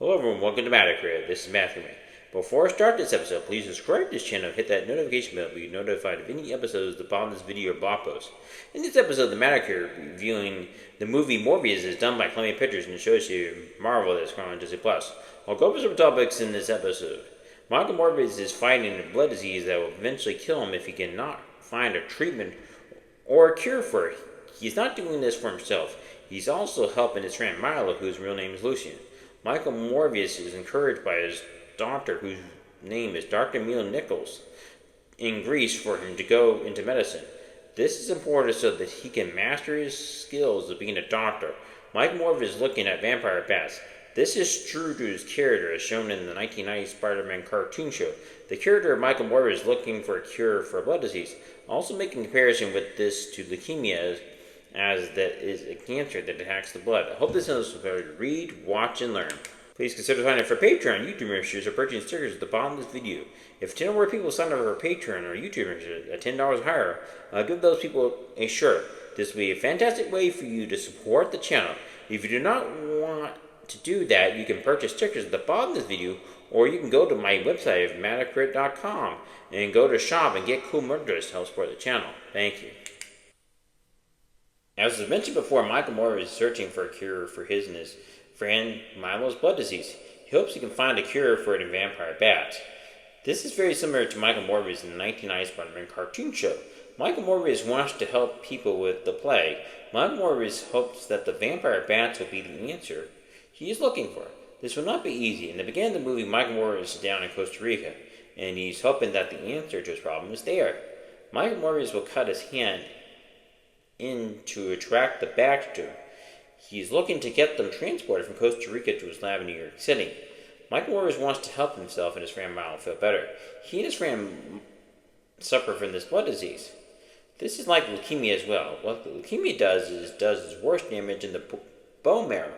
Hello everyone, welcome to Matacrit. This is Matthew. Before I start this episode, please subscribe to this channel and hit that notification bell to be notified of any episodes upon this video or blog post. In this episode, the Matacrit reviewing the movie Morbius is done by Columbia Pictures and shows you Marvel that's coming on Disney+. I'll go over some topics in this episode. Michael Morbius is fighting a blood disease that will eventually kill him if he cannot find a treatment or a cure for it. He's not doing this for himself. He's also helping his friend Milo, whose real name is Lucian. Michael Morbius is encouraged by his doctor, whose name is Dr. Milo in Greece, for him to go into medicine. This is important so that he can master his skills of being a doctor. Michael Morbius is looking at vampire bats. This is true to his character, as shown in the 1990 Spider-Man cartoon show. The character of Michael Morbius is looking for a cure for a blood disease, also making a comparison with this to leukemia, as that is a cancer that attacks the blood. I hope this is able to read, watch, and learn. Please consider signing up for Patreon, YouTube memberships, or purchasing stickers at the bottom of this video. If 10 or more people sign up for Patreon or YouTube membership at $10 or higher, I'll give those people a shirt. This will be a fantastic way for you to support the channel. If you do not want to do that, you can purchase stickers at the bottom of this video, or you can go to my website of matacrit.com and go to shop and get cool merchandise to help support the channel. Thank you. As was mentioned before, Michael Morbius is searching for a cure for his and his friend Milo's blood disease. He hopes he can find a cure for it in vampire bats. This is very similar to Michael Morbius in the 1990 Spider-Man cartoon show. Michael Morbius wants to help people with the plague. Michael Morbius hopes that the vampire bats will be the answer he is looking for. This will not be easy. In the beginning of the movie, Michael Morbius is down in Costa Rica, and he's hoping that the answer to his problem is there. Michael Morbius will cut his hand in to attract the bats to him. He's looking to get them transported from Costa Rica to his lab in New York City. Michael Morbius wants to help himself and his friend Milo feel better. He and his friend suffer from this blood disease. This is like leukemia as well. What leukemia does is worse damage in the bone marrow.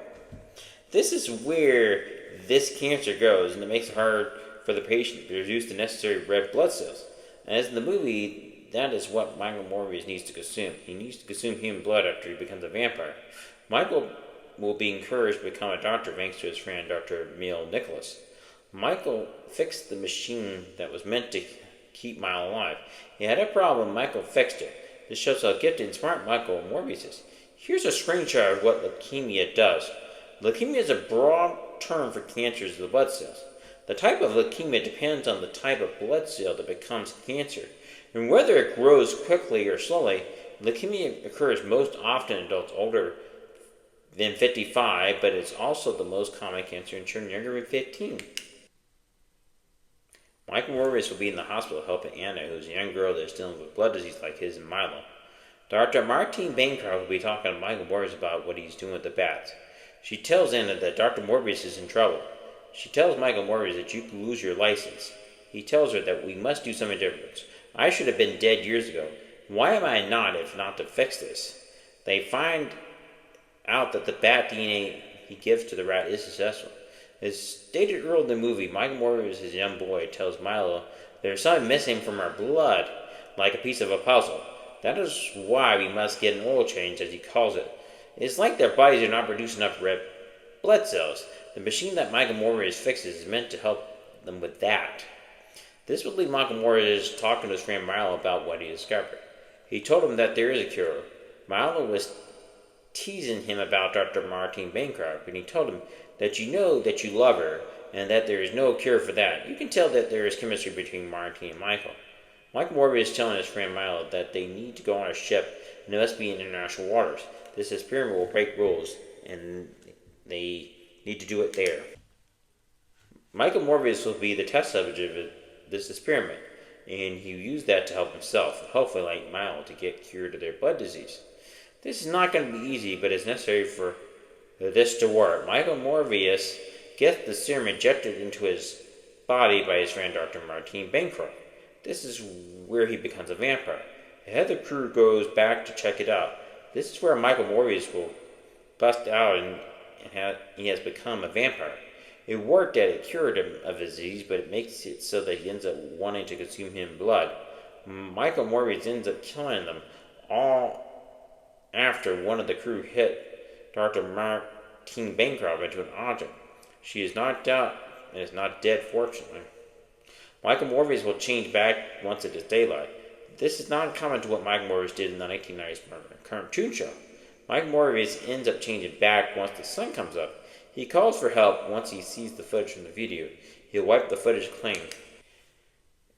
This is where this cancer goes, and it makes it hard for the patient to produce the necessary red blood cells. As in the movie, that is what Michael Morbius needs to consume. He needs to consume human blood after he becomes a vampire. Michael will be encouraged to become a doctor thanks to his friend Dr. Milo. Michael fixed the machine that was meant to keep Milo alive. He had a problem, Michael fixed it. This shows how gifted and smart Michael Morbius is. Here's a screenshot of what leukemia does. Leukemia is a broad term for cancers of the blood cells. The type of leukemia depends on the type of blood cell that becomes cancer, and whether it grows quickly or slowly. Leukemia occurs most often in adults older than 55, but it's also the most common cancer in children younger than 15. Michael Morbius will be in the hospital helping Anna, who's a young girl that is dealing with blood disease like his and Milo. Dr. Martine Bancroft will be talking to Michael Morbius about what he's doing with the bats. She tells Anna that Dr. Morbius is in trouble. She tells Michael Morbius that you can lose your license. He tells her that we must do something different. I should have been dead years ago. Why am I not, if not to fix this? They find out that the bat DNA he gives to the rat is successful. As stated earlier in the movie, Michael Morbius, his young boy, tells Milo there's something missing from our blood, like a piece of a puzzle. That is why we must get an oil change, as he calls it. It's like their bodies are not producing enough red blood cells. The machine that Michael Morbius fixes is meant to help them with that. This would leave Michael Morbius talking to his friend Milo about what he discovered. He told him that there is a cure. Milo was teasing him about Dr. Martine Bancroft, and he told him that you know that you love her, and that there is no cure for that. You can tell that there is chemistry between Martine and Michael. Michael Morbius is telling his friend Milo that they need to go on a ship, and they must be in international waters. This experiment will break rules, and they need to do it there. Michael Morbius will be the test subject of this experiment, and he used that to help himself, hopefully like Milo, to get cured of their blood disease. This is not going to be easy, but it's necessary for this to work. Michael Morbius gets the serum injected into his body by his friend Dr. Martine Bancroft. This is where he becomes a vampire. The head of the crew goes back to check it out. This is where Michael Morbius will bust out and he has become a vampire. It worked that it cured him of his disease, but it makes it so that he ends up wanting to consume human blood. Michael Morbius ends up killing them all after one of the crew hit Dr. Martine Bancroft into an object. She is knocked out and is not dead, fortunately. Michael Morbius will change back once it is daylight. This is not uncommon to what Michael Morbius did in the 1990s cartoon show. Michael Morbius ends up changing back once the sun comes up. He calls for help once he sees the footage from the video. He'll wipe the footage clean.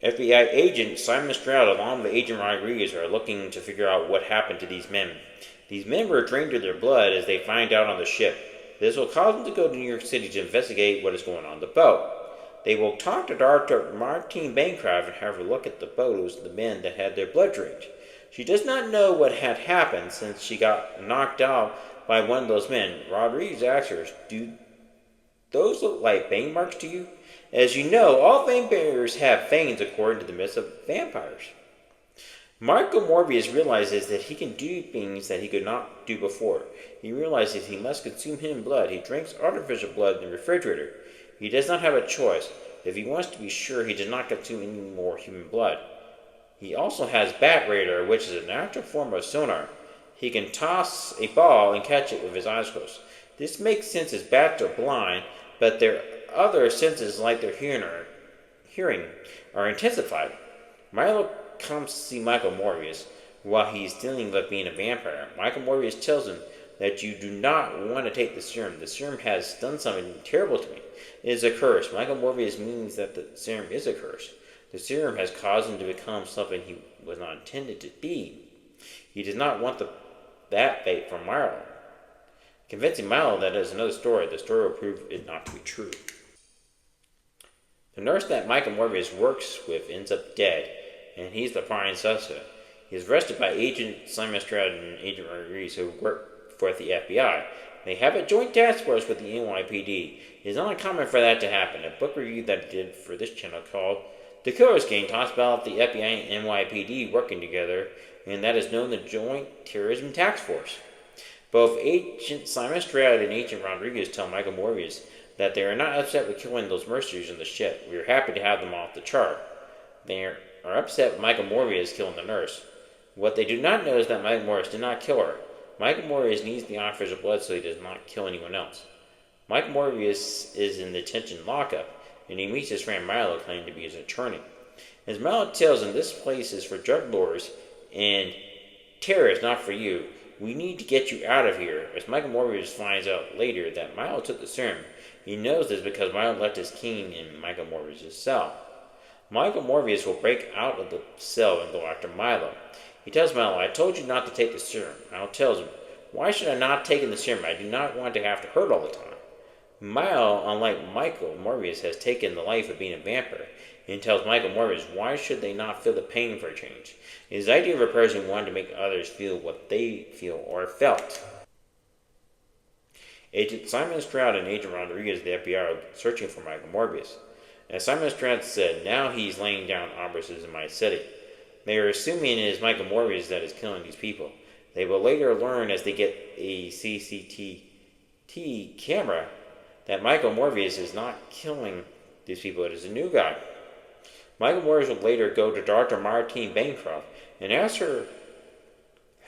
FBI agent Simon Stroud along with Agent Rodriguez are looking to figure out what happened to these men. These men were drained of their blood as they find out on the ship. This will cause them to go to New York City to investigate what is going on the boat. They will talk to Dr. Martine Bancroft and have her look at the photos of the men that had their blood drained. She does not know what had happened since she got knocked out by one of those men. Rodriguez asks her, "Do those look like fang marks to you?" As you know, all vampires have fangs according to the myths of vampires. Michael Morbius realizes that he can do things that he could not do before. He realizes he must consume human blood. He drinks artificial blood in the refrigerator. He does not have a choice if he wants to be sure he does not consume any more human blood. He also has bat radar, which is a natural form of sonar. He can toss a ball and catch it with his eyes closed. This makes sense as bats are blind, but their other senses like their hearing are intensified. Milo comes to see Michael Morbius while he's dealing with being a vampire. Michael Morbius tells him that you do not want to take the serum. The serum has done something terrible to me. It is a curse. Michael Morbius means that the serum is a curse. The serum has caused him to become something he was not intended to be. He does not want that fate from Milo. Convincing Milo that it is another story, the story will prove it not to be true. The nurse that Michael Morbius works with ends up dead, and he's the prime suspect. He is arrested by Agent Simon Stroud and Agent Rodriguez, who work for the FBI. They have a joint task force with the NYPD. It is not uncommon for that to happen. A book review that I did for this channel called The Killer's Game talks about the FBI and NYPD working together, and that is known as the Joint Terrorism Task Force. Both Agent Simon Stroud and Agent Rodriguez tell Michael Morbius that they are not upset with killing those mercenaries on the ship. We are happy to have them off the chart. They are upset with Michael Morbius killing the nurse. What they do not know is that Michael Morbius did not kill her. Michael Morbius needs the officer's blood so he does not kill anyone else. Michael Morbius is in the detention lockup, and he meets his friend Milo, claiming to be his attorney. As Milo tells him, this place is for drug lords, and terror is not for you. We need to get you out of here. As Michael Morbius finds out later that Milo took the serum, he knows this because Milo left his cane in Michael Morbius' cell. Michael Morbius will break out of the cell and go after Milo. He tells Milo, "I told you not to take the serum." Milo tells him, "Why should I not take the serum? I do not want to have to hurt all the time." Milo, unlike Michael Morbius, has taken the life of being a vampire, and tells Michael Morbius, why should they not feel the pain for a change? It is the idea of a person wanting to make others feel what they feel or felt. Agent Simon Stroud and Agent Rodriguez of the FBI are searching for Michael Morbius. As Simon Stroud said, now he's laying down abuses in my city. They are assuming it is Michael Morbius that is killing these people. They will later learn as they get a CCTV camera that Michael Morbius is not killing these people. It is a new guy. Michael Morbius will later go to Dr. Martine Bancroft and ask her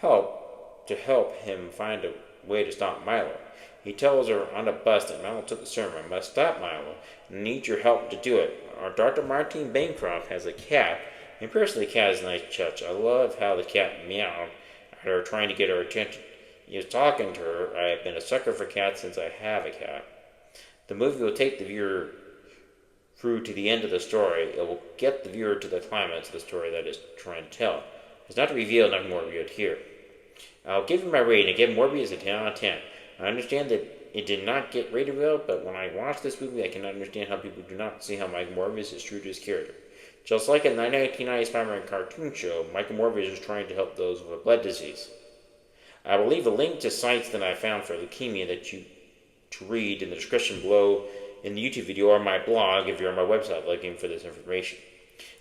to help him find a way to stop Milo. He tells her on a bus that Milo took the serum. "I must stop Milo and need your help to do it." Our Dr. Martine Bancroft has a cat, and personally the cat is a nice touch. I love how the cat meowed at her, trying to get her attention. He was talking to her. I have been a sucker for cats since I have a cat. The movie will take the viewer through to the end of the story. It will get the viewer to the climax of the story that it's trying to tell. It's not revealed, nothing more revealed here. I'll give you my rating. I give Morbius a 10 out of 10. I understand that it did not get rated well, but when I watched this movie, I cannot understand how people do not see how Michael Morbius is true to his character. Just like in the 1990 Spider-Man cartoon show, Michael Morbius is trying to help those with a blood disease. I will leave a link to sites that I found for leukemia that you to read in the description below in the YouTube video or my blog if you're on my website looking for this information.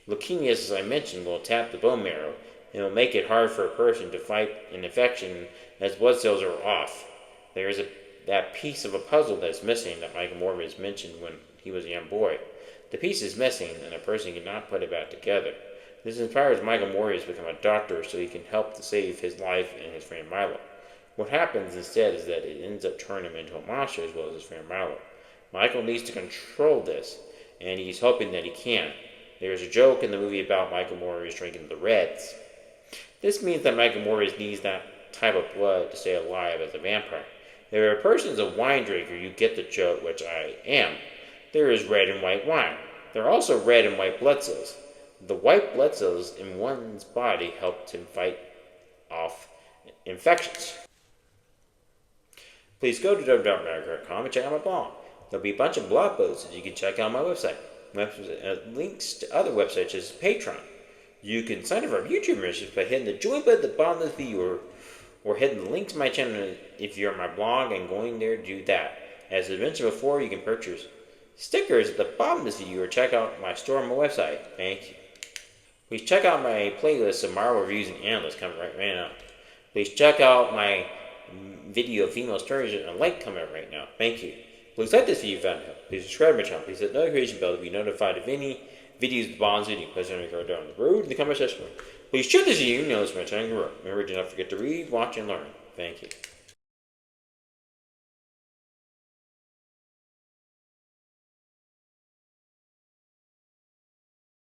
Leukemia, as I mentioned, will attack the bone marrow and will make it hard for a person to fight an infection as blood cells are off. There is that piece of a puzzle that's missing that Michael Morbius mentioned when he was a young boy. The piece is missing and a person cannot put it back together. This inspires Michael Morbius to become a doctor so he can help to save his life and his friend Milo. What happens instead is that it ends up turning him into a monster as well as his friend Milo. Michael needs to control this, and he's hoping that he can. There's a joke in the movie about Michael Morbius drinking the Reds. This means that Michael Morbius needs that type of blood to stay alive as a vampire. If a person's a wine drinker, you get the joke, which I am. There is red and white wine. There are also red and white blood cells. The white blood cells in one's body help him fight off infections. Please go to www.america.com and check out my blog. There'll be a bunch of blog posts that you can check out on my website. Links to other websites such as Patreon. You can sign up for our YouTube membership by hitting the join button at the bottom of the video or hitting the link to my channel if you're on my blog and going there to do that. As I mentioned before, you can purchase stickers at the bottom of this video or check out my store on my website. Thank you. Please check out my playlist of Marvel reviews and analysts coming right now. Please check out my video of female stories and a like coming up right now. Thank you. Please like this video if you found it helpful. Please subscribe to my channel. Please hit the notification bell to be notified of any videos with bonds video. Please don't go down the road in the comment section. Please share this video. You know this my channel. Remember, do not forget to read, watch, and learn. Thank you.